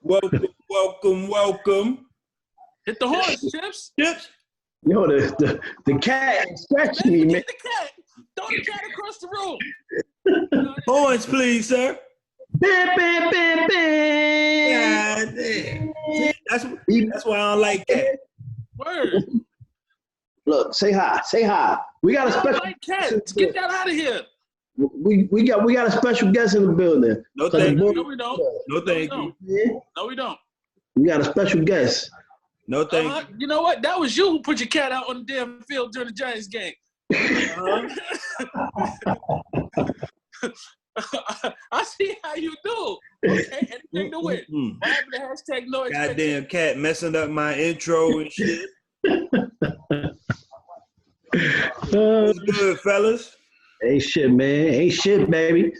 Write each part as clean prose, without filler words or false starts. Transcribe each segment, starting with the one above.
Welcome, welcome, welcome. Hit the horse, Chips. Chips. Yo, the cat is scratching me, man. Get the cat. Throw the cat across the room. Horns, please, sir. Bam, bam, bam, bam. God damn. That's why I don't like that. Word. Look, say hi. Say hi. We got a I don't special. like cats. Get that out of here. We got a special guest in the building. No, thank you. No, we don't. No, thank you. No, we don't. We got a special guest. No, thank you. You know what? That was you who put your cat out on the damn field during the Giants game. I see how you do. Okay, anything to win. What happened to hashtag no expectation? Goddamn cat messing up my intro and shit. What's good, fellas? Ain't shit, man. Ain't shit, baby.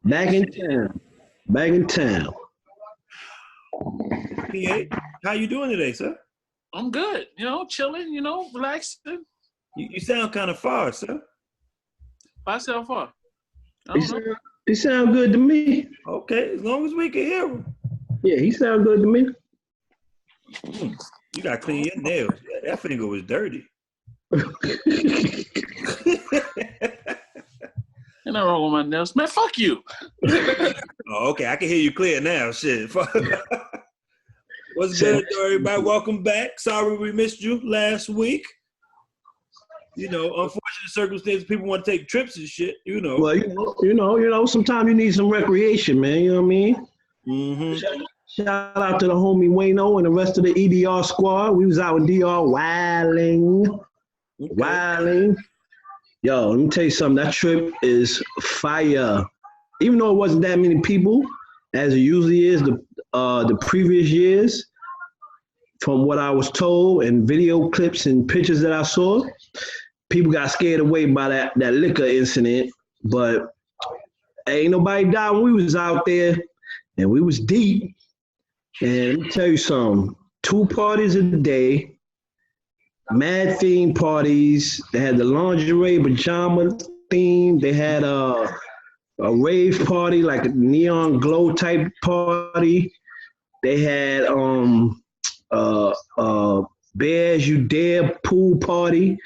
Back in town. Back in town. PA, how you doing today, sir? I'm good. Chilling, relaxing. You sound kind of far, sir. Myself far. I don't know. He sound good to me. Okay, as long as we can hear him. Yeah, he sound good to me. You got to clean your nails. That finger was dirty. Ain't nothing wrong with my nails. Man, fuck you. Oh, okay. I can hear you clear now. Shit. What's good, everybody? Welcome back. Sorry we missed you last week. Unfortunate circumstances, people want to take trips and shit, Well, sometimes you need some recreation, man. You know what I mean? Mm-hmm. Shout out to the homie Wayno and the rest of the EDR squad. We was out in DR wilding. Okay. Wilding. Yo, let me tell you something. That trip is fire. Even though it wasn't that many people, as it usually is the previous years, from what I was told and video clips and pictures that I saw, people got scared away by that liquor incident. But ain't nobody died when we was out there, and we was deep. And let me tell you something. 2 parties a day. Mad theme parties. They had the lingerie pajama theme. They had a rave party, like a neon glow type party. They had Bear As You Dare pool party.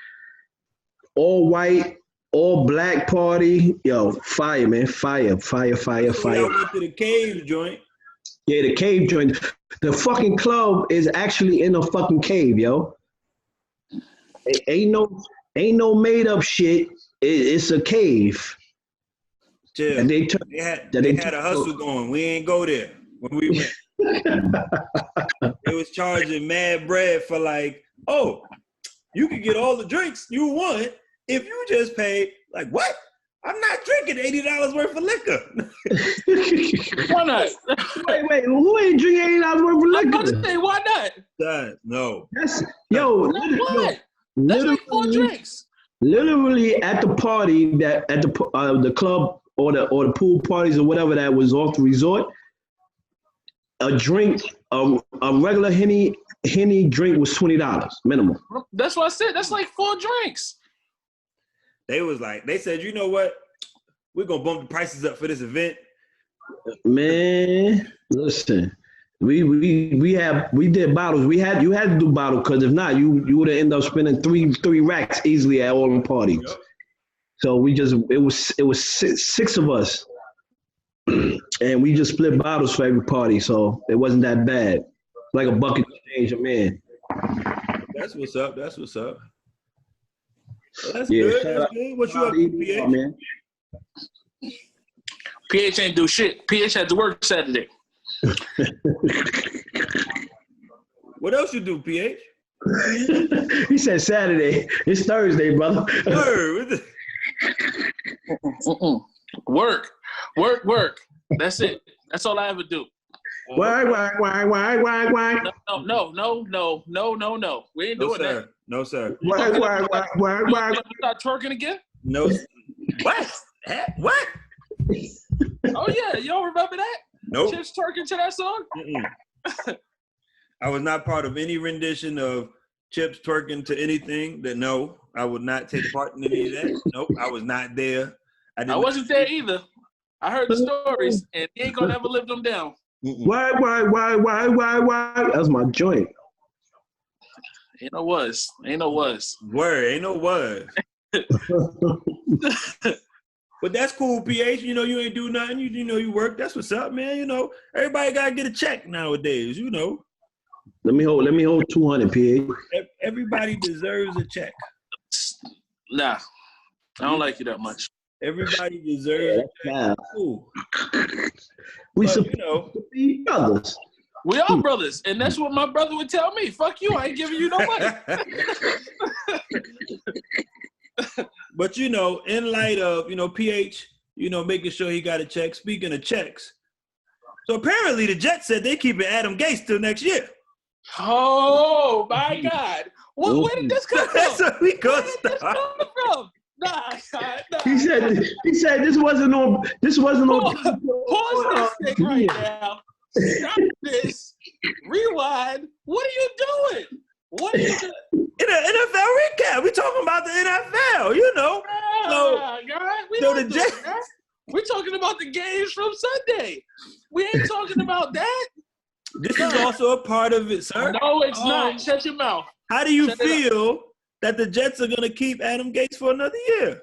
All white, all black party. Yo, fire, man. Fire. I went to the cave joint. Yeah, the cave joint. The fucking club is actually in a fucking cave, yo. Ain't no made up shit. It's a cave. Chill. And they had a hustle going. We ain't go there when we went. They was charging mad bread for you could get all the drinks you want if you just pay what? I'm not drinking $80 worth of liquor. Why not? Wait, who ain't drinking $80 worth of liquor? I'm about to say, why not? No. That's like 4 drinks. Literally at the party at the club or the pool parties or whatever that was off the resort, a drink, a regular Henny drink was $20 minimum. That's what I said. That's like 4 drinks. They said, you know what? We're gonna bump the prices up for this event. Man, listen, we did bottles. You had to do bottle because if not, you would have ended up spending three racks easily at all the parties. Yep. So it was 6 of us, and we just split bottles for every party. So it wasn't that bad. Like a bucket change, man. That's what's up. That's yeah, good. That's good. What you up to, PH? Man. PH ain't do shit. PH had to work Saturday. What else you do, PH? He said Saturday. It's Thursday, brother. Work. That's it. That's all I ever do. Why? No. We ain't doing that. No, sir. Why? Start twerking again? No. What? What? Oh yeah, you don't remember that? Nope. Chips twerking to that song? I was not part of any rendition of Chips twerking to anything. No, I would not take part in any of that. Nope, I was not there. I wasn't there either. I heard the stories, and he ain't gonna ever live them down. Why? That was my joint. Ain't no was. Word, ain't no was. But that's cool, PH. You know, you ain't do nothing. You know, you work. That's what's up, man. You know, everybody gotta get a check nowadays. You know. Let me hold 200, PH. Everybody deserves a check. Nah, I don't like you that much. Everybody deserves a check. Cool. We but, supposed to be brothers. We are brothers, and that's what my brother would tell me. Fuck you, I ain't giving you no money. But, you know, in light of, you know, PH, you know, making sure he got a check. Speaking of checks, so apparently the Jets said they keeping Adam Gase till next year. Oh, my God. Where did this come from? That's what we gonna Where did this start. come from? Nah. He said this wasn't on. Pause this thing right now. Stop this. Rewind. What are you doing? What are you doing? In an NFL recap, we talking about the NFL, you know. The Jets. We're talking about the games from Sunday. We ain't talking about that. This is also a part of it, sir. No, it's not. Shut your mouth. How do you feel that the Jets are going to keep Adam Gase for another year?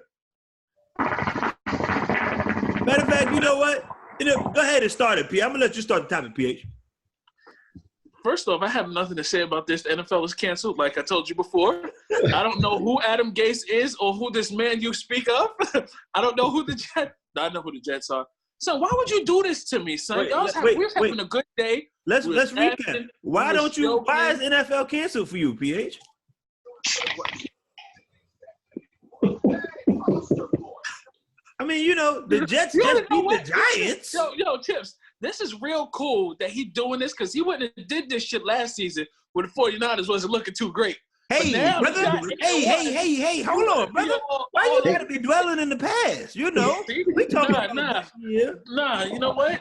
Matter of fact, you know what? Go ahead and start it, P. I'm going to let you start the topic, PH. First off, I have nothing to say about this. The NFL is canceled, like I told you before. I don't know who Adam Gase is or who this man you speak of. I don't know who the Jets. I know who the Jets are. So why would you do this to me, son? We're having a good day. Let's recap. Why is NFL canceled for you, PH? I mean, you know, the Jets just beat the Giants. Yo, Chips, this is real cool that he doing this because he wouldn't have did this shit last season when the 49ers wasn't looking too great. Hey, brother. Hey, hold on, brother. Why you gotta be dwelling in the past? You know, we talking about you know what?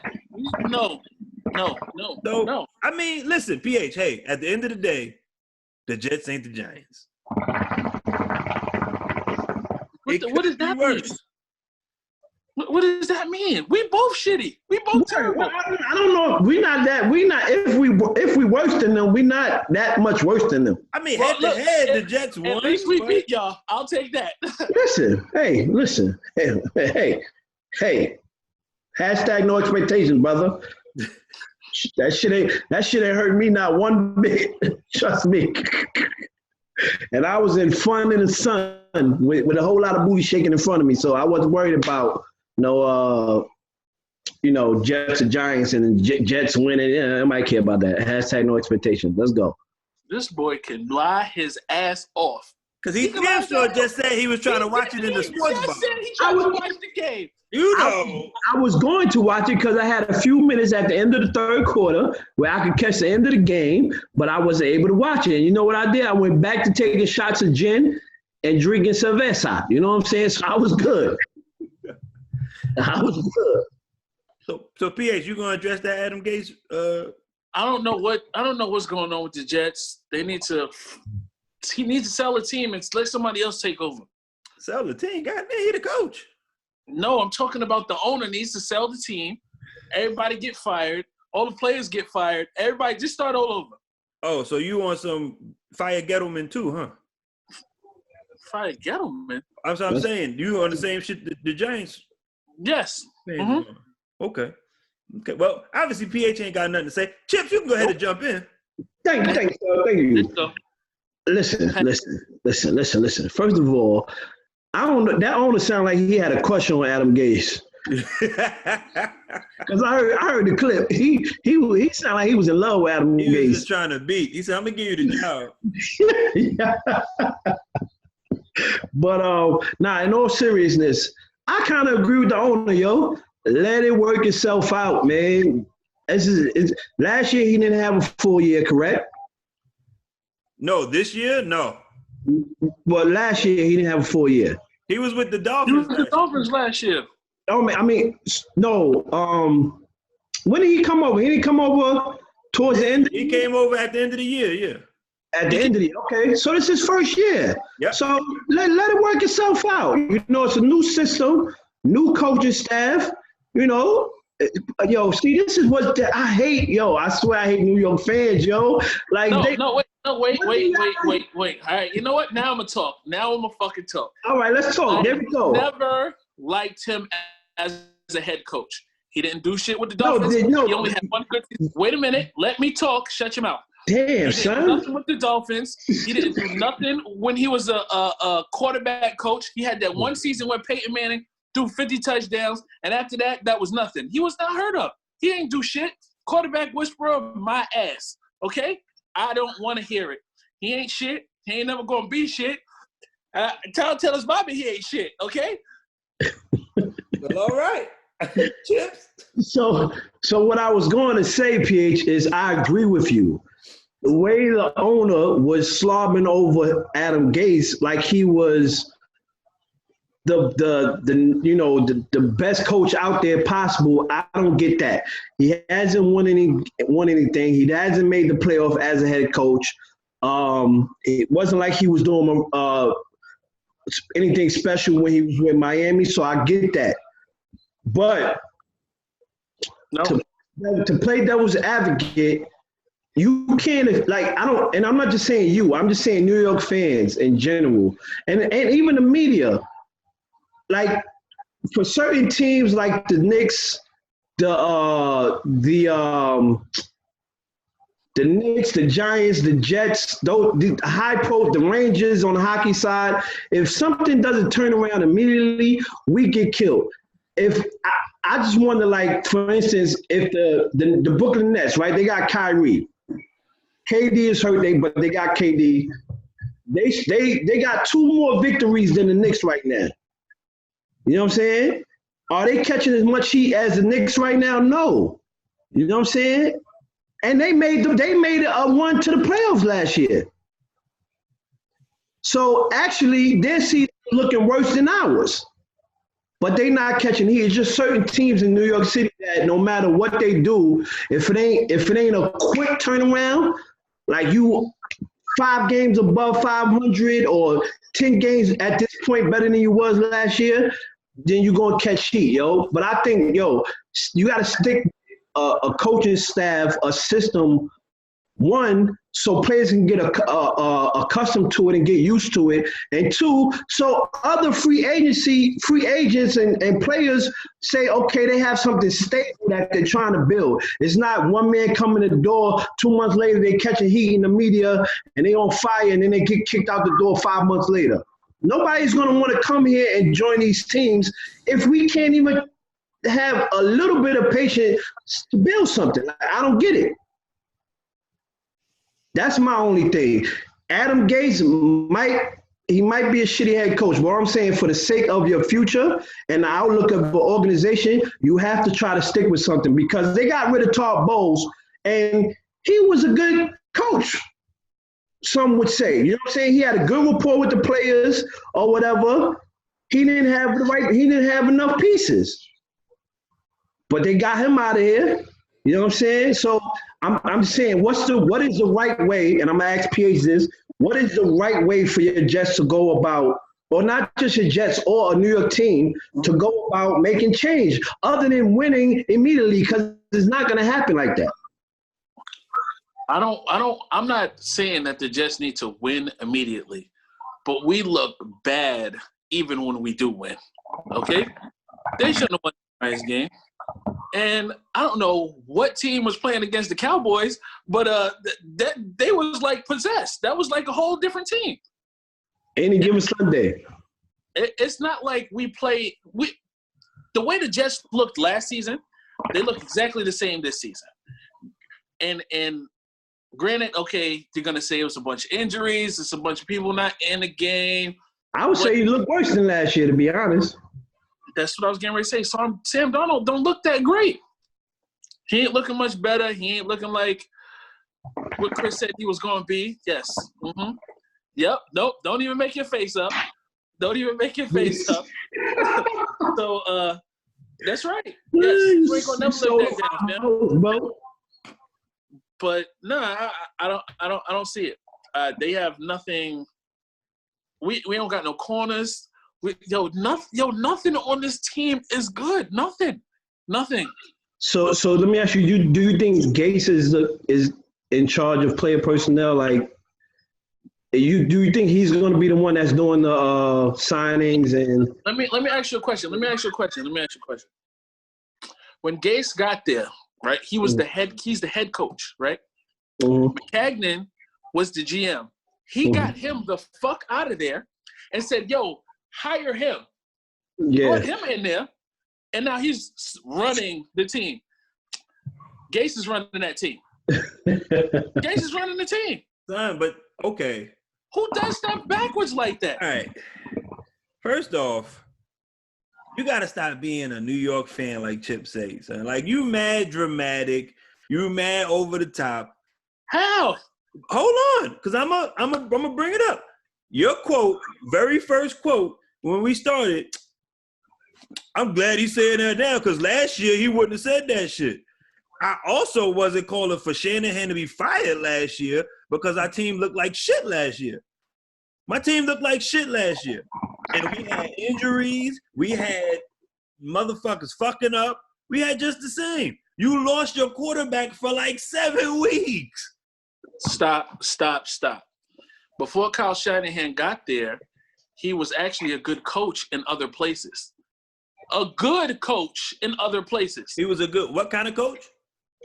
No. I mean, listen, PH, hey, at the end of the day, the Jets ain't the Giants. What does that mean? What does that mean? We both shitty. We both terrible. I don't know. We not. If we worse than them, we not that much worse than them. I mean, head to head, the Jets won. At least we beat y'all. I'll take that. Listen. Hey. Hashtag no expectations, brother. That shit ain't hurt me not one bit. Trust me. And I was in fun in the sun with a whole lot of booty shaking in front of me, so I wasn't worried about Jets or Giants and Jets winning. Yeah, I might care about that. Hashtag no expectations. Let's go. This boy can lie his ass off. Because he just said he was trying to watch it in the sports bar. He tried to watch the game. You know. I was going to watch it because I had a few minutes at the end of the third quarter where I could catch the end of the game, but I wasn't able to watch it. And you know what I did? I went back to taking shots of gin and drinking cerveza. You know what I'm saying? So I was good. So PH, you gonna address that Adam Gase? I don't know what's going on with the Jets. He needs to sell the team and let somebody else take over. Sell the team? Goddamn, he the coach. No, I'm talking about the owner needs to sell the team. Everybody get fired. All the players get fired. Everybody just start all over. Oh, so you want some fire Gettleman too, huh? Fire Gettleman? I'm saying. You on the same shit the Giants? Yes. Mm-hmm. Okay. Well, obviously PH ain't got nothing to say. Chips, you can go ahead and jump in. Thank you. Listen. First of all, I don't know. That owner sounded like he had a crush on Adam Gase. Because I heard the clip. He sounded like he was in love with Adam Gase. He was just trying to beat. He said, "I'm gonna give you the job." But in all seriousness, I kind of agree with the owner, yo. Let it work itself out, man. Last year he didn't have a full year, correct? No, this year, no. But last year he didn't have a full year. He was with the Dolphins. Last year. Oh, I mean, no. When did he come over? He didn't come over towards the end. He came over at the end of the year. Yeah. At the end of the year. Okay, so this is his first year. Yep. So let it work itself out. You know, it's a new system, new coaching staff. You know, Yo, see, this is what I hate. Yo, I swear I hate New York fans, yo. Like, wait. All right, you know what? Now I'm gonna talk. Now I'm gonna fucking talk. All right, let's talk. There we go. Never liked him as a head coach. He didn't do shit with the Dolphins. No. He only had one good season. Wait a minute. Let me talk. Shut your mouth. Damn, He didn't do nothing with the Dolphins. He didn't do nothing when he was a quarterback coach. He had that one season where Peyton Manning threw 50 touchdowns, and after that, that was nothing. He was not heard of. He ain't do shit. Quarterback whisperer, my ass. Okay? I don't want to hear it. He ain't shit. He ain't never going to be shit. Tell his Bobby he ain't shit. Okay? Well, all right. Chips. So what I was going to say, PH, is I agree with you. The way the owner was slobbing over Adam Gase like he was the best coach out there possible, I don't get that. He hasn't won anything. He hasn't made the playoff as a head coach. It wasn't like he was doing anything special when he was with Miami, so I get that. But to play devil's advocate, you can't, and I'm not just saying you, I'm just saying New York fans in general, and even the media. Like, for certain teams like the Knicks, the Knicks, the Giants, the Jets, the Rangers on the hockey side, if something doesn't turn around immediately, we get killed. I just wonder, like, for instance, if the Brooklyn Nets, right, they got Kyrie. KD is hurt, but they got KD. They got 2 more victories than the Knicks right now. You know what I'm saying? Are they catching as much heat as the Knicks right now? No. You know what I'm saying? And they made a run to the playoffs last year. So actually, their season is looking worse than ours. But they not catching heat. It's just certain teams in New York City that no matter what they do, if it ain't a quick turnaround, like you 5 games above 500 or 10 games at this point better than you was last year, then you're going to catch heat, yo. But I think, you got to stick a coaching staff, a system, one, so players can get accustomed to it and get used to it, and 2, so other free agents and players say, okay, they have something stable that they're trying to build. It's not one man coming to the door, 2 months later they catching heat in the media and they on fire and then they get kicked out the door 5 months later. Nobody's going to want to come here and join these teams if we can't even have a little bit of patience to build something. I don't get it. That's my only thing. Adam Gase might be a shitty head coach, but I'm saying for the sake of your future and the outlook of the organization, you have to try to stick with something because they got rid of Todd Bowles and he was a good coach. Some would say, you know what I'm saying? He had a good rapport with the players or whatever. He didn't have enough pieces. But they got him out of here. You know what I'm saying? So I'm just saying, what is the right way, and I'm going to ask PH this, what is the right way for your Jets to go about, or not just your Jets or a New York team, to go about making change other than winning immediately, because it's not going to happen like that. I'm not saying that the Jets need to win immediately, but we look bad even when we do win. Okay? They shouldn't have won the Giants game. And I don't know what team was playing against the Cowboys, but they was like possessed. That was like a whole different team. Any given Sunday. It's not like we play the way the Jets looked last season, they look exactly the same this season. And granted, okay, they're gonna say it was a bunch of injuries, it's a bunch of people not in the game. I would say you look worse than last year, to be honest. That's what I was getting ready to say. So Sam Darnold don't look that great. He ain't looking much better. He ain't looking like what Chris said he was going to be. Yes. Mm-hmm. Yep. Nope. Don't even make your face up. Don't even make your face up. So that's right. Yes. You ain't gonna never live that down, man. But no, I don't see it. They have nothing. We don't got no corners. Nothing on this team is good. Nothing. So let me ask you: do you think Gase is in charge of player personnel? Like, do you think he's going to be the one that's doing the signings and? Let me ask you a question. When Gase got there, right? He was He's the head coach, right? Mm-hmm. Cagnan was the GM. He got him the fuck out of there and said, "Yo, hire him." Yeah. Put him in there, and now he's running the team. Gase is running that team. Gase is running the team. Son, but okay. Who does stuff backwards like that? All right. First off, you got to stop being a New York fan like Chip says. Son. Like, you mad dramatic. You mad over the top. How? Hold on, because I'm a bring it up. Your quote, very first quote, when we started, I'm glad he's saying that now, because last year he wouldn't have said that shit. I also wasn't calling for Shanahan to be fired last year because our team looked like shit last year. My team looked like shit last year. And we had injuries. We had motherfuckers fucking up. We had just the same. You lost your quarterback for like 7 weeks. Stop. Before Kyle Shanahan got there, he was actually a good coach in other places. A good coach in other places. He was a good, what kind of coach?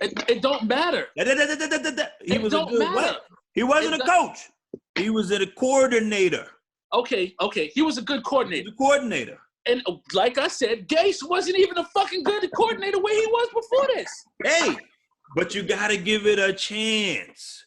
It don't matter. He was a good what? He wasn't a coach. He was a coordinator. Okay. He was a good coordinator. He was a coordinator. And like I said, Gase wasn't even a fucking good coordinator where he was before this. Hey, but you got to give it a chance.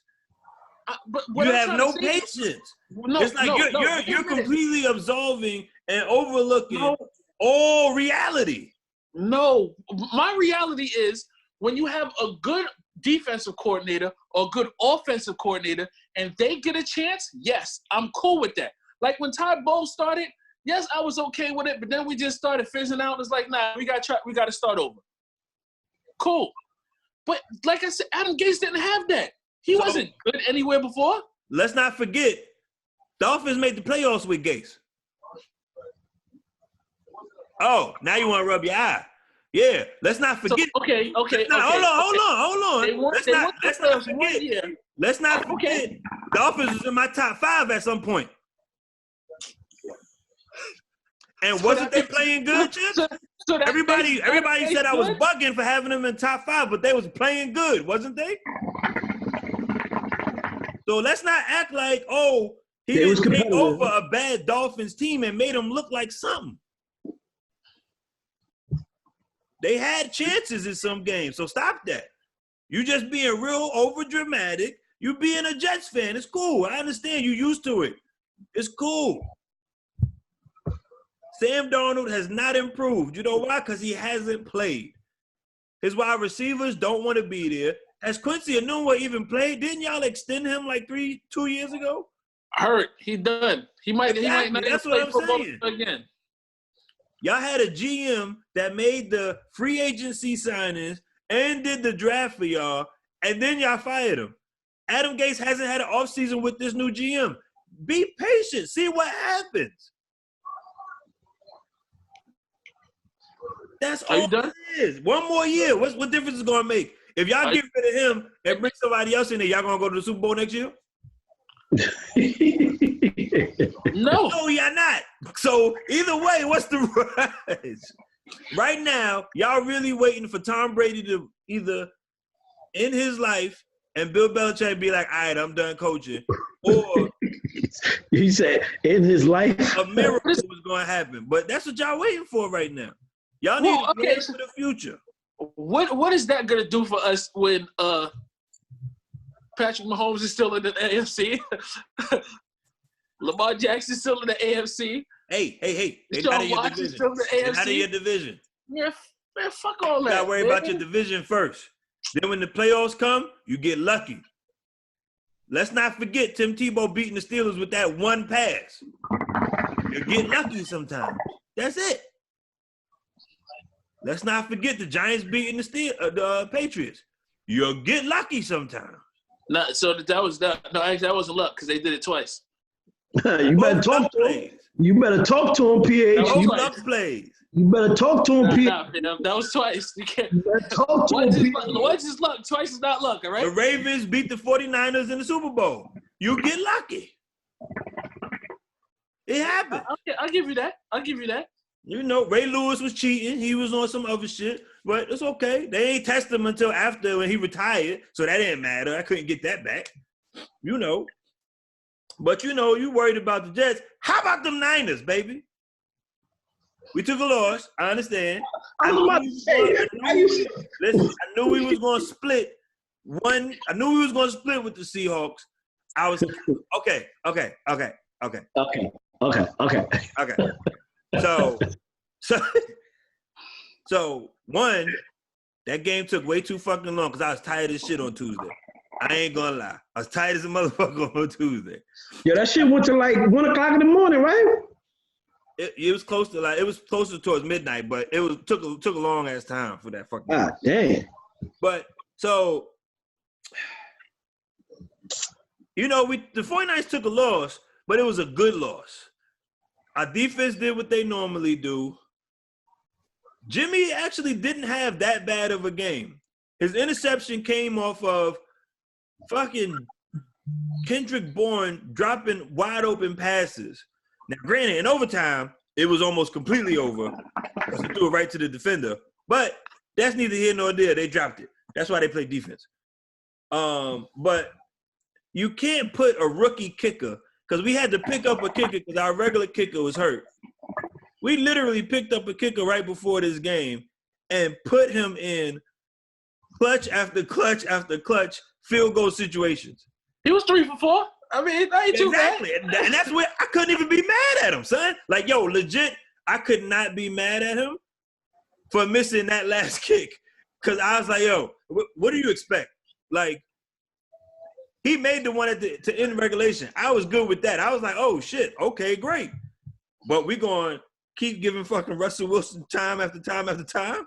But you have no patience. It's like you're completely absolving and overlooking all reality. No, my reality is when you have a good defensive coordinator or good offensive coordinator and they get a chance, yes, I'm cool with that. Like when Todd Bowles started, yes, I was okay with it, but then we just started fizzing out. It's like, nah, we got to start over. Cool. But like I said, Adam Gase didn't have that. He wasn't good anywhere before. Let's not forget, Dolphins made the playoffs with Gase. Oh, now you want to rub your eye. Yeah, let's not forget. So, okay. Hold on. Let's not forget. Dolphins was in my top 5 at some point. And wasn't they playing good, Chip? Everybody said I was bugging for having them in top 5, but they was playing good, wasn't they? So let's not act like, he didn't take over a bad Dolphins team and made them look like something. They had chances in some games, so stop that. You just being real over dramatic. You being a Jets fan, it's cool. I understand you used to it. It's cool. Sam Darnold has not improved. You know why? Because he hasn't played. His wide receivers don't want to be there. Has Quincy Enunwa even played? Didn't y'all extend him like 2 years ago? Hurt. He done. He might not That's play what I'm football saying. again. Y'all had a GM that made the free agency signings and did the draft for y'all, and then y'all fired him. Adam Gase hasn't had an offseason with this new GM. Be patient. See what happens. That's all it is. One more year. What difference is it going to make? If y'all get rid of him and bring somebody else in there, y'all going to go to the Super Bowl next year? No. No, y'all not. So either way, what's the rush? Right now, y'all really waiting for Tom Brady to either end his life and Bill Belichick be like, all right, I'm done coaching. Or he said in his life a miracle was going to happen. But that's what y'all waiting for right now. Y'all need to plan for the future. What is that gonna do for us when Patrick Mahomes is still in the AFC? Lamar Jackson still in the AFC. Hey. They're Sean not in your Watson's division. still in the AFC. They're not in your division. Man, fuck all that. You gotta worry about your division first. Then when the playoffs come, you get lucky. Let's not forget Tim Tebow beating the Steelers with that one pass. You get lucky sometimes. That's it. Let's not forget the Giants beating the Patriots. You'll get lucky sometimes. No, so that was that. No, actually, that wasn't luck because they did it twice. You better talk to him. You better talk to him, PH. Those luck plays. You better talk to him, Pete. Nah, that was twice. You can't. You better talk to him, Pete. Once is luck, twice is not luck, all right? The Ravens beat the 49ers in the Super Bowl. You get lucky. It happened. I'll give you that. You know, Ray Lewis was cheating. He was on some other shit, but it's okay. They ain't test him until after when he retired, so that didn't matter. I couldn't get that back. You know. But you know, you worried about the Jets. How about them Niners, baby? We took a loss. I understand. I'm about to say, Listen, I knew we was going to split one. I knew we was going to split with the Seahawks. I was okay. So one, that game took way too fucking long because I was tired as shit on Tuesday. I ain't gonna lie. I was tired as a motherfucker on Tuesday. Yo, that shit went to like 1 o'clock in the morning, right? It was close to it was closer towards midnight, but it took a long ass time for that fucking. God damn. But so, you know, the 49ers took a loss, but it was a good loss. Our defense did what they normally do. Jimmy actually didn't have that bad of a game. His interception came off of fucking Kendrick Bourne dropping wide open passes. Now, granted, in overtime, it was almost completely over because he threw it right to the defender. But that's neither here nor there. They dropped it. That's why they play defense. But you can't put a rookie kicker because we had to pick up a kicker because our regular kicker was hurt. We literally picked up a kicker right before this game and put him in clutch after clutch after clutch field goal situations. He was 3 for 4. I mean, that ain't too bad. Exactly. And that's where I couldn't even be mad at him, son. Like, yo, legit, I could not be mad at him for missing that last kick. Because I was like, yo, what do you expect? Like, he made the one to end regulation. I was good with that. I was like, oh, shit, okay, great. But we going to keep giving fucking Russell Wilson time after time after time?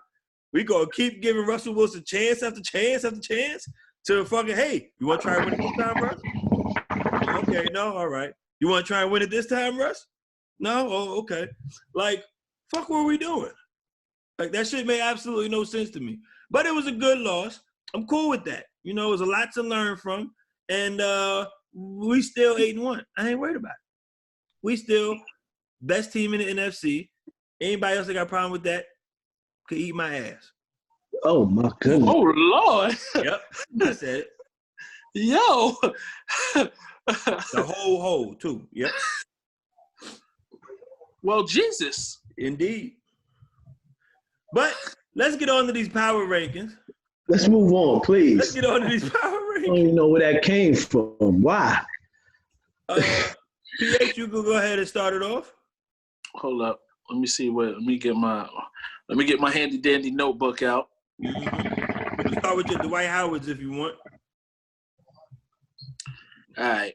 We going to keep giving Russell Wilson chance after chance after chance to fucking, hey, you want to try and win it this time, Russ? Okay, no, all right. You want to try and win it this time, Russ? No? Oh, okay. Like, fuck what are we doing? Like, that shit made absolutely no sense to me. But it was a good loss. I'm cool with that. You know, it was a lot to learn from. And we still 8-1. I ain't worried about it. We still best team in the NFC. Anybody else that got a problem with that could eat my ass. Oh, my goodness. Oh, Lord. Yep, I said it. Yo. The whole hole, too. Yep. Well, Jesus. Indeed. But let's get on to these power rankings. Let's move on, please. Let's get on to these power I rankings. don't even know where that came from. Why? PH, you can go ahead and start it off. Hold up. Let me see what. Let me get my handy dandy notebook out. Mm-hmm. You can start with your Dwight Howards if you want. All right.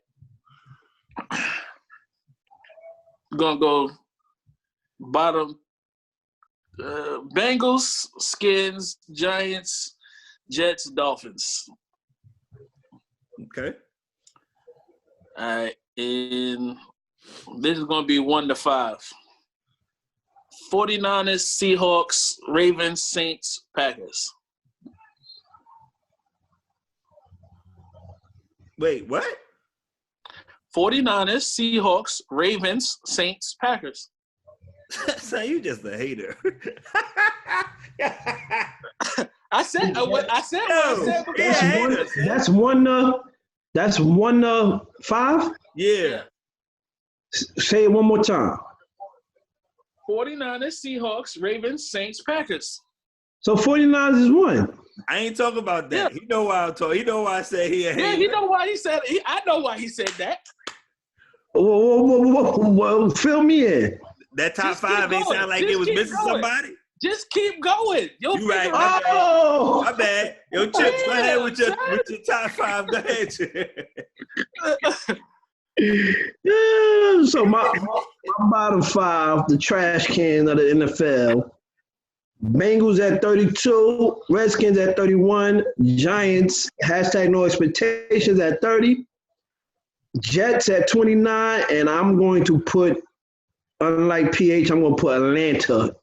We're gonna go bottom. Bengals, Skins, Giants, Jets, Dolphins. Okay. All right, and this is going to be 1 to 5. 49ers, Seahawks, Ravens, Saints, Packers. Wait, what? 49ers, Seahawks, Ravens, Saints, Packers. So you just a hater. I said what I said. That's 1 to 5? Yeah. Say it one more time. 49ers, Seahawks, Ravens, Saints, Packers. So 49ers is 1. I ain't talking about that. Yeah. He know why I'm talking. He know why I said he a hater. Yeah, you know why he said it. I know why he said that. Whoa, fill me in. That top Just 5 ain't going. sound like Just it was keep missing going. somebody. Just keep going. You'll You right. figure it out. Oh, My bad. Yo, Chips, go ahead with your top 5. Go ahead. yeah. So my bottom 5, the trash can of the NFL. Bengals at 32, Redskins at 31, Giants, #no expectations at 30, Jets at 29, and I'm going to put, unlike PH, I'm going to put Atlanta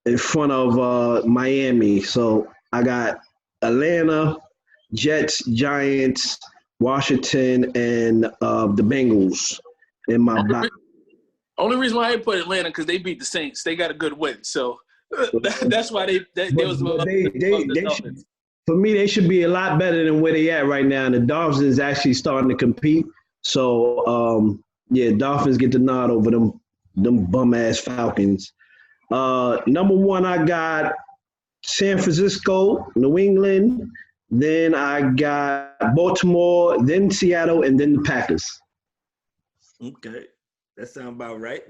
in front of Miami. So I got Atlanta, Jets, Giants, Washington, and the Bengals in my box. Only reason why I put Atlanta because they beat the Saints. They got a good win, so that's why they for me, they should be a lot better than where they at right now. And the Dolphins is actually starting to compete. So Dolphins get the nod over them bum ass Falcons. Number one, I got San Francisco, New England. Then I got Baltimore, then Seattle, and then the Packers. Okay. That sounds about right.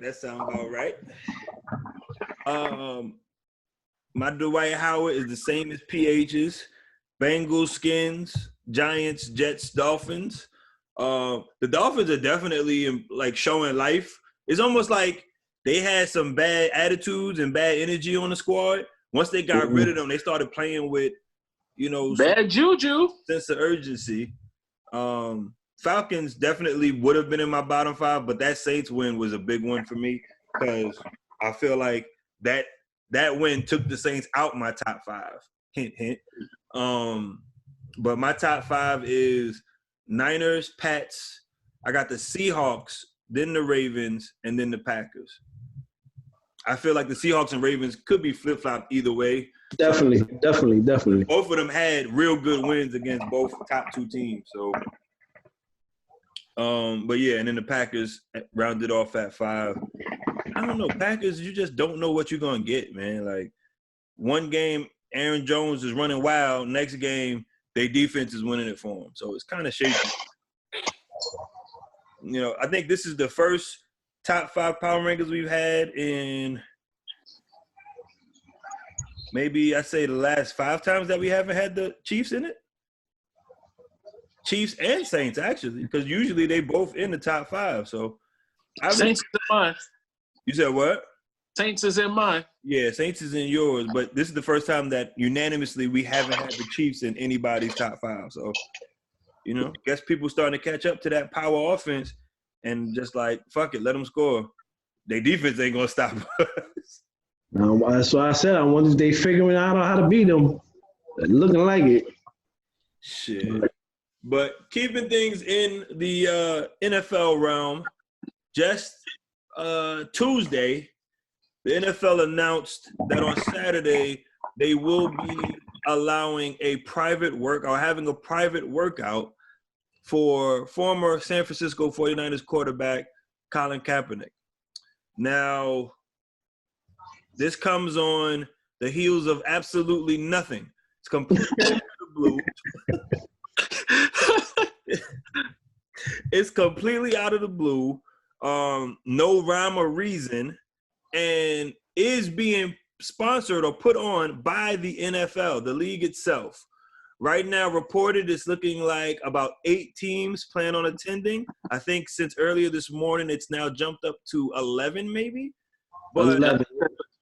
My Dwight Howard is the same as PH's. Bengals, Skins, Giants, Jets, Dolphins. The Dolphins are definitely like showing life. It's almost like they had some bad attitudes and bad energy on the squad. Once they got rid of them, they started playing with, bad juju. Sense of urgency. Falcons definitely would have been in my bottom five, but that Saints win was a big one for me because I feel like that win took the Saints out my top five. Hint, hint. But my top five is Niners, Pats. I got the Seahawks, then the Ravens, and then the Packers. I feel like the Seahawks and Ravens could be flip-flopped either way. Definitely. Both of them had real good wins against both top two teams. So, but yeah, and then the Packers rounded off at 5. I don't know, Packers, you just don't know what you're going to get, man. Like, one game, Aaron Jones is running wild. Next game, their defense is winning it for them. So it's kind of shaky. I think this is the first top 5 power rankings we've had in maybe I'd say the last 5 times that we haven't had the Chiefs in it. Chiefs and Saints, actually, because usually they both in the top 5. So Saints is in mine. You said what? Saints is in mine. Yeah, Saints is in yours, but this is the first time that unanimously we haven't had the Chiefs in anybody's top 5. So, guess people starting to catch up to that power offense and just like, fuck it, let them score. Their defense ain't going to stop us. That's why I said I wonder if they figuring out how to beat them. They're looking like it. Shit. But keeping things in the NFL realm, just Tuesday, the NFL announced that on Saturday they will be allowing having a private workout for former San Francisco 49ers quarterback Colin Kaepernick. Now, this comes on the heels of absolutely nothing. It's completely out of the blue. It's completely out of the blue. No rhyme or reason, and is being sponsored or put on by the NFL, the league itself. Right now, reported it's looking like about 8 teams plan on attending. I think since earlier this morning, it's now jumped up to 11 maybe. But 11.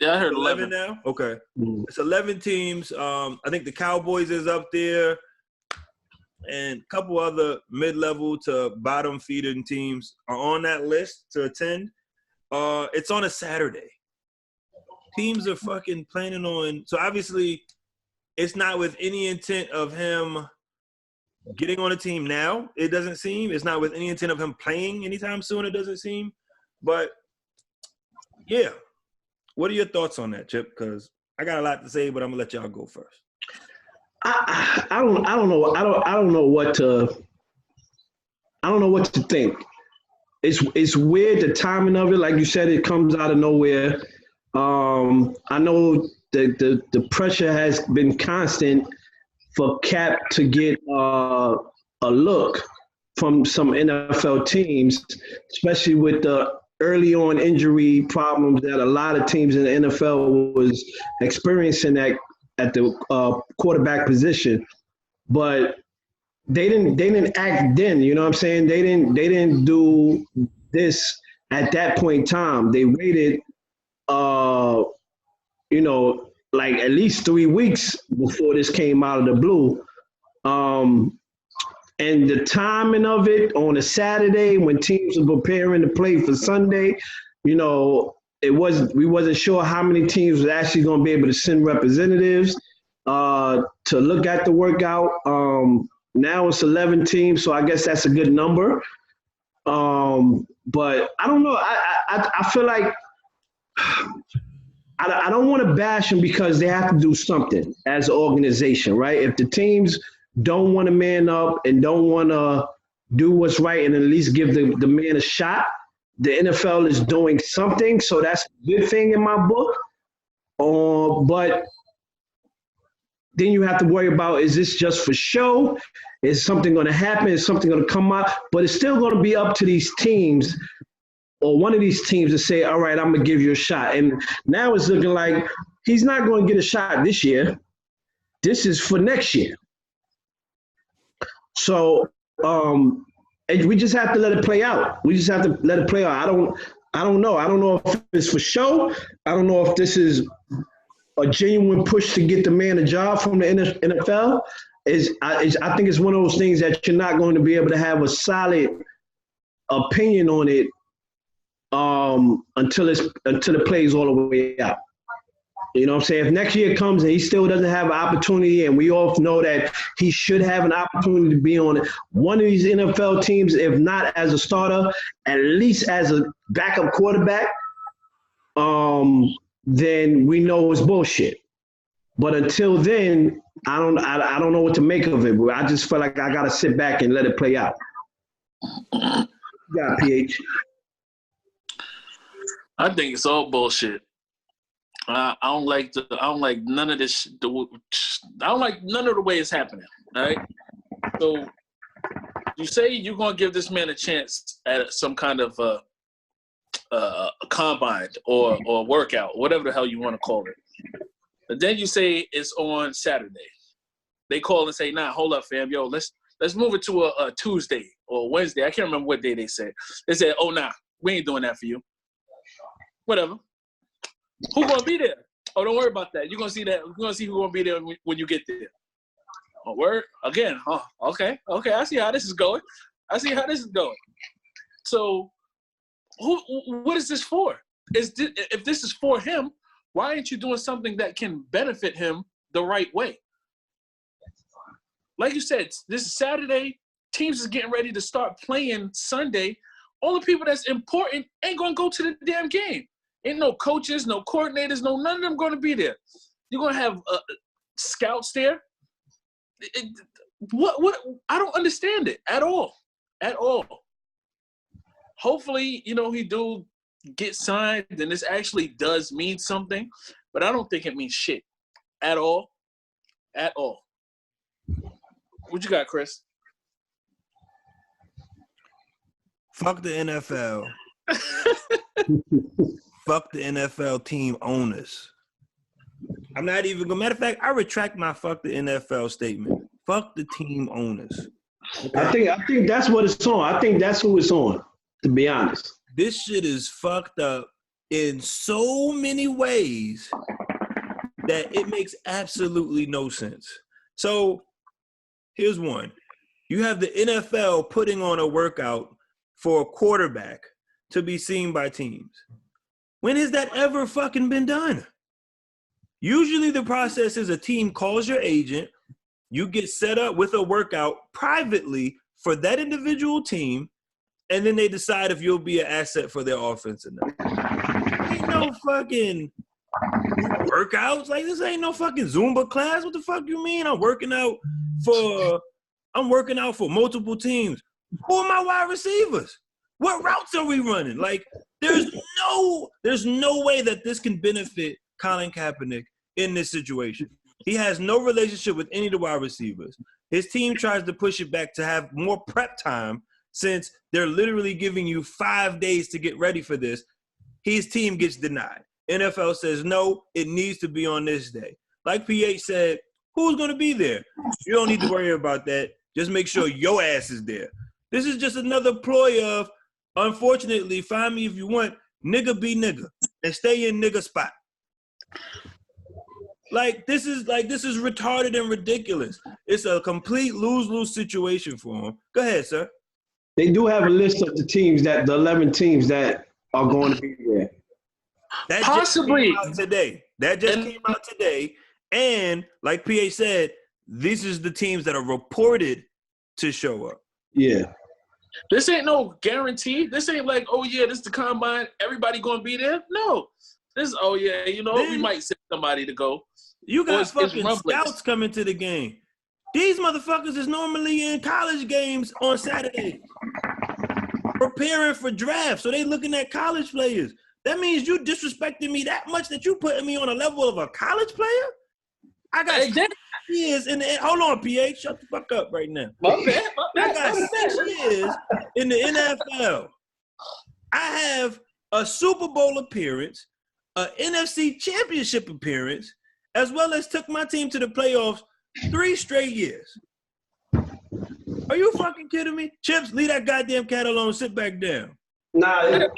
Yeah, I heard 11 now? Okay. It's 11 teams. I think the Cowboys is up there and a couple other mid-level to bottom-feeding teams are on that list to attend. It's on a Saturday. Teams are fucking planning on – so obviously it's not with any intent of him getting on a team now, it doesn't seem. It's not with any intent of him playing anytime soon, it doesn't seem. But, yeah. What are your thoughts on that, Chip? Because I got a lot to say, but I'm gonna let y'all go first. I don't know what to think. It's weird, the timing of it. Like you said, it comes out of nowhere. I know the pressure has been constant for Cap to get a look from some NFL teams, especially with the early on injury problems that a lot of teams in the NFL was experiencing at the quarterback position. But they didn't act then, you know what I'm saying? They didn't do this at that point in time. They waited like at least 3 weeks before this came out of the blue. And the timing of it on a Saturday when teams are preparing to play for Sunday, we wasn't sure how many teams were actually going to be able to send representatives to look at the workout. Now it's 11 teams, so I guess that's a good number. But I don't know. I feel like I don't want to bash them because they have to do something as an organization, right? If the teams don't want to man up and don't want to do what's right and at least give the man a shot, the NFL is doing something. So that's a good thing in my book. But then you have to worry about, is this just for show? Is something going to happen? Is something going to come out? But it's still going to be up to these teams or one of these teams to say, all right, I'm going to give you a shot. And now it's looking like he's not going to get a shot this year. This is for next year. So we just have to let it play out. We just have to let it play out. I don't know. I don't know if it's for show. I don't know if this is a genuine push to get the man a job from the NFL. I think it's one of those things that you're not going to be able to have a solid opinion on it until it plays all the way out. You know what I'm saying? If next year comes and he still doesn't have an opportunity, and we all know that he should have an opportunity to be on one of these NFL teams, if not as a starter, at least as a backup quarterback, then we know it's bullshit. But until then, I don't know what to make of it. But I just feel like I gotta sit back and let it play out. Yeah, PH. I think it's all bullshit. I don't like none of this. I don't like none of the way it's happening. All right. So you say you're gonna give this man a chance at some kind of a combine or workout, whatever the hell you want to call it. But then you say it's on Saturday. They call and say, "Nah, hold up, fam. Yo, let's move it to a Tuesday or Wednesday." I can't remember what day they said. They said, "Oh, nah, we ain't doing that for you." Whatever. Who gonna be there? Oh, don't worry about that. You're gonna see that. You're gonna see who's gonna be there when you get there. Oh, word again? Huh? Okay. I see how this is going. So, what is this for? If this is for him, why aren't you doing something that can benefit him the right way? Like you said, this is Saturday. Teams is getting ready to start playing Sunday. All the people that's important ain't gonna go to the damn game. Ain't no coaches, no coordinators, none of them going to be there. You're going to have scouts there. What? I don't understand it at all. Hopefully, he do get signed, and this actually does mean something. But I don't think it means shit at all. What you got, Chris? Fuck the NFL. Fuck the NFL team owners. I'm not even going. Matter of fact, I retract my fuck the NFL statement. Fuck the team owners. Okay? I think that's what it's on. I think that's who it's on, to be honest. This shit is fucked up in so many ways that it makes absolutely no sense. So here's one. You have the NFL putting on a workout for a quarterback to be seen by teams. When has that ever fucking been done? Usually the process is a team calls your agent, you get set up with a workout privately for that individual team, and then they decide if you'll be an asset for their offense or not. Ain't no fucking workouts. Like, this ain't no fucking Zumba class. What the fuck you mean? I'm working out for multiple teams. Who are my wide receivers? What routes are we running? Like, there's no way that this can benefit Colin Kaepernick in this situation. He has no relationship with any of the wide receivers. His team tries to push it back to have more prep time since they're literally giving you 5 days to get ready for this. His team gets denied. NFL says, no, it needs to be on this day. Like PH said, who's going to be there? You don't need to worry about that. Just make sure your ass is there. This is just another ploy of, unfortunately, find me if you want, nigga be nigga, and stay in nigga spot. This is retarded and ridiculous. It's a complete lose-lose situation for him. Go ahead, sir. They do have a list of the 11 teams that are going to be there. That Possibly. just came out today. That just came out today. And like PH said, these is the teams that are reported to show up. Yeah. This ain't no guarantee. This ain't like, oh yeah, this is the combine. Everybody gonna be there. No. This, oh yeah, you know, we might send somebody to go. You got fucking scouts coming to the game. These motherfuckers is normally in college games on Saturday, preparing for draft. So they looking at college players. That means you disrespecting me that much that you putting me on a level of a college player? I got 6 years in the – hold on, PH. Shut the fuck up right now. My bad. I got 6 years in the NFL. I have a Super Bowl appearance, an NFC championship appearance, as well as took my team to the playoffs 3 straight years. Are you fucking kidding me? Chips, leave that goddamn cat alone. Sit back down. Nah.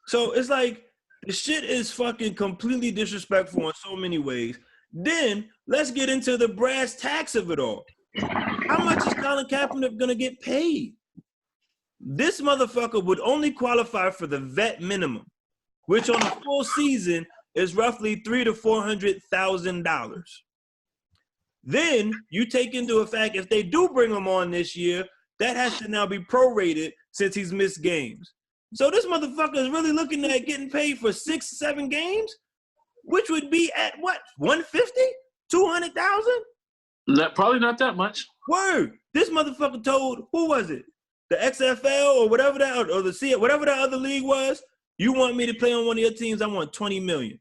So it's like the shit is fucking completely disrespectful in so many ways. Then let's get into the brass tacks of it all. How much is Colin Kaepernick gonna get paid? This motherfucker would only qualify for the vet minimum, which on a full season is roughly $300,000 to $400,000. Then you take into effect if they do bring him on this year, that has to now be prorated since he's missed games. So this motherfucker is really looking at getting paid for 6-7 games, which would be at what, 150, 200,000? Probably not that much. Word. This motherfucker told, who was it? The XFL or whatever that, or the C, whatever that other league was. You want me to play on one of your teams? I want $20 million.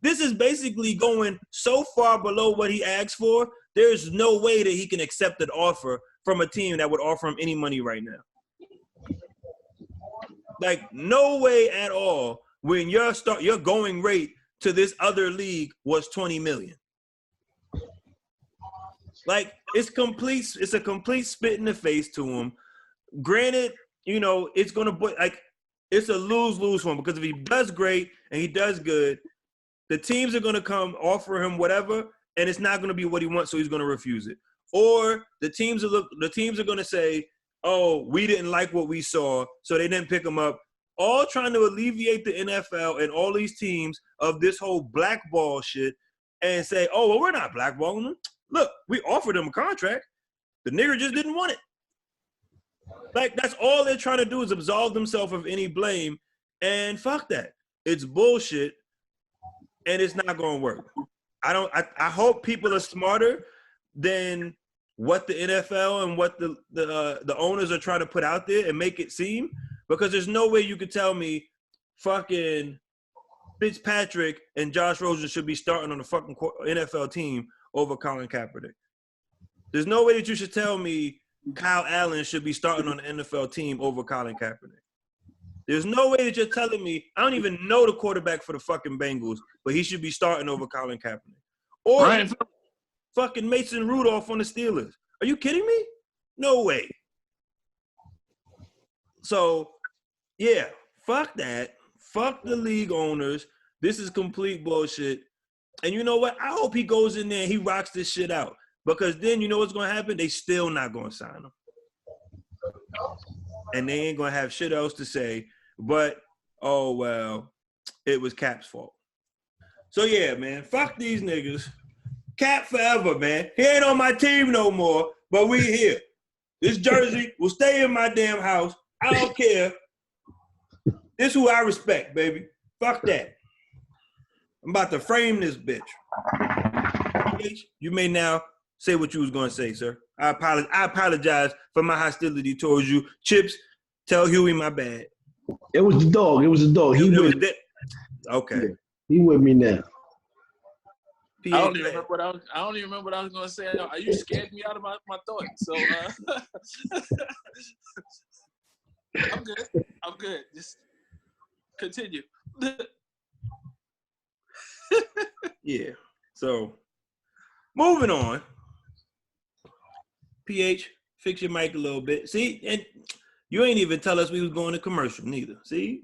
This is basically going so far below what he asked for. There's no way that he can accept an offer from a team that would offer him any money right now. Like, no way at all when your going rate to this other league was $20 million. Like, it's a complete spit in the face to him. Granted, you know, it's going to, like, it's a lose-lose for him because if he does great and he does good, the teams are going to come offer him whatever, and it's not going to be what he wants, so he's going to refuse it. Or the teams are going to say, oh, we didn't like what we saw, so they didn't pick him up. All trying to alleviate the NFL and all these teams of this whole blackball shit and say, oh, well, we're not blackballing them. Look, we offered him a contract. The nigger just didn't want it. Like, that's all they're trying to do is absolve themselves of any blame. And fuck that. It's bullshit, and it's not going to work. I hope people are smarter than what the NFL and what the owners are trying to put out there and make it seem, because there's no way you could tell me fucking Fitzpatrick and Josh Rosen should be starting on a fucking NFL team over Colin Kaepernick. There's no way that you should tell me Kyle Allen should be starting on an NFL team over Colin Kaepernick. There's no way that you're telling me, I don't even know the quarterback for the fucking Bengals, but he should be starting over Colin Kaepernick. Or fucking Mason Rudolph on the Steelers. Are you kidding me? No way. So, yeah, fuck that. Fuck the league owners. This is complete bullshit. And you know what? I hope he goes in there and he rocks this shit out. Because then you know what's going to happen? They still not going to sign him. And they ain't going to have shit else to say. But, oh, well, it was Cap's fault. So, yeah, man, fuck these niggas. Cap forever, man. He ain't on my team no more, but we here. This jersey will stay in my damn house. I don't care. This who I respect, baby. Fuck that. I'm about to frame this bitch. You may now say what you was going to say, sir. I apologize for my hostility towards you. Chips, tell Huey my bad. It was the dog. Okay. He with me now. I don't even remember what I was going to say. You scared me out of my thoughts. So I'm good. Just continue. Yeah. So moving on. PH, fix your mic a little bit. See, and you ain't even tell us we was going to commercial neither. See?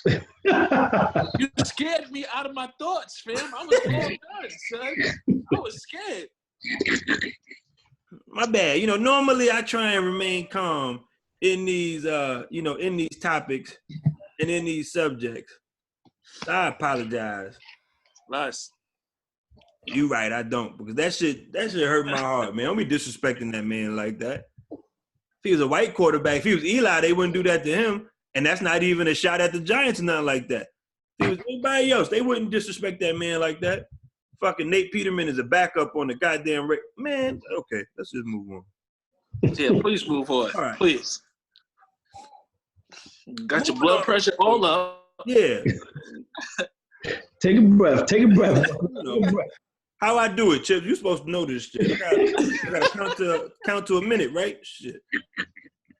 You scared me out of my thoughts, fam. I was all done, son. I was scared. My bad. You know, normally I try and remain calm in these in these topics and in these subjects. I apologize. Nice. You right, I don't, because that shit hurt my heart, man. Don't be disrespecting that man like that. If he was a white quarterback, if he was Eli, they wouldn't do that to him. And that's not even a shot at the Giants or nothing like that. If he was anybody else, they wouldn't disrespect that man like that. Fucking Nate Peterman is a backup on the goddamn man. Okay, let's just move on. Yeah, please move on. All right. Please. Got your blood pressure all up. Yeah. Take a breath. Take a breath. How I do it, Chips? You supposed to know this shit. I gotta count to a minute, right? Shit.